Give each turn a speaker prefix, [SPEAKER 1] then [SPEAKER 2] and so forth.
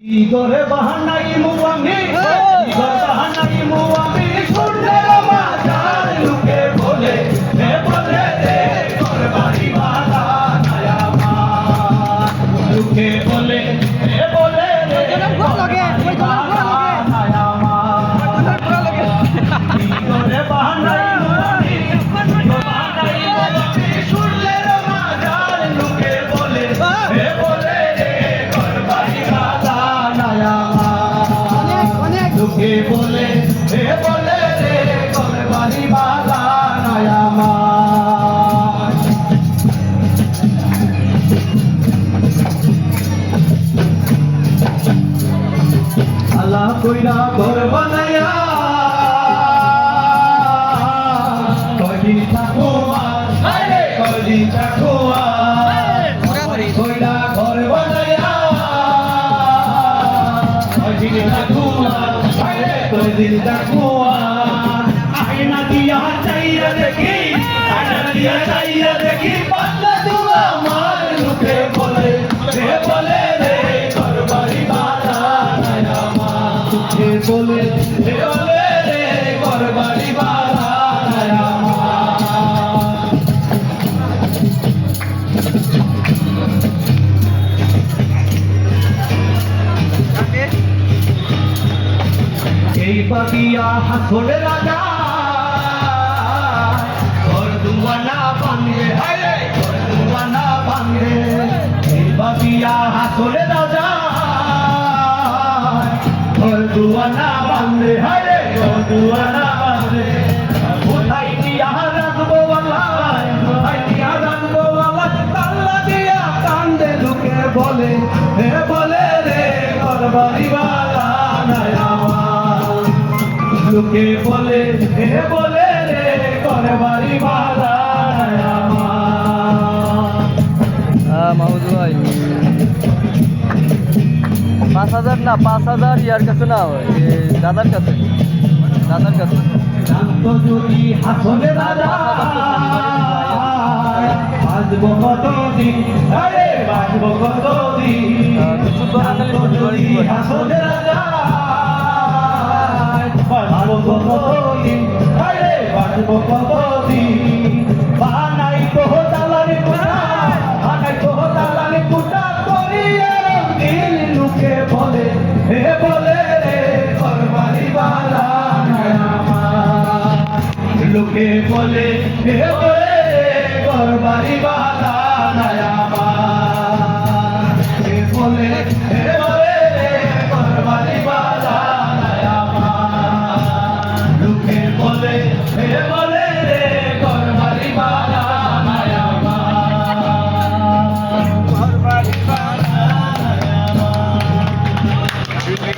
[SPEAKER 1] ইগরে বাহানাই মুয়ামি Igor বাহানাই মুয়ামি শুনলে মাজার লোকে বলে হে বলে রে তোর বাড়ি বালা নয়া মা লোকে বলে হে বলে রে তোর বাড়ি বালা নয়া মা ইগরে বাহানাই মুয়ামি বাহানাই মুয়ামি শুনলে মাজার লোকে বলে হে বলে রে তোর বাড়ি বালা লোকে বলে হে বলে রে তোর বাড়ি বালা নয়া মা আল্লাহ কইরা ঘর বানায়া কইলি থাকুয়া কইলি থাকুয়া কইরা ঘর বানায়া কইলি থাকুয়া কইলি থাকুয়া আয়না দিয়া চাইয়া দেখি আয়না দিয়া চাইয়া দেখি পাল্লা দুয়া মার লোকে বলে হে বলে রে ঘর বাড়ি বালা নয়া মা হে বলে হে বলে রে ঘর বাড়ি বালা নয়া মা এই বাগিয়া হাসলে রাজা ঘর দুয়ানা ভাঙে হায় ঘর দুয়ানা ভাঙে এই বাগিয়া হাসলে রাজা ঘর দুয়ানা ভাঙে হায় ঘর দুয়ানা ভাঙে কোথায় দিয়া রাখবো আল্লাহ কোথায় দিয়া রাখবো আল্লাহ তাল্লা দিয়া কান্দে লোকে বলে হে বলে রে ঘর বাড়ি বালা নয়া মা লোকে বলে হে বলে রে ঘর বাড়ি বালা নয়া মা
[SPEAKER 2] মাহমুদ ভাই 5,000 না 5,000 ইয়ার কাছে না হয় দাদার কাছে
[SPEAKER 1] জানতো যদি হাসলে রাজা বাঁচবো কতদিন আরে বাঁচবো কতদিন যদি হাসলে রাজা বাঁচবো কতদিন আরে বাঁচবো কতদিন বানাই তো তালারে কুটা বানাই তো তালারে কুটা করিয়া দিল লোকে বলে হে বলে রে ঘর বাড়ি বালা নয়া মা লোকে বলে হে বলে রে ঘর বাড়ি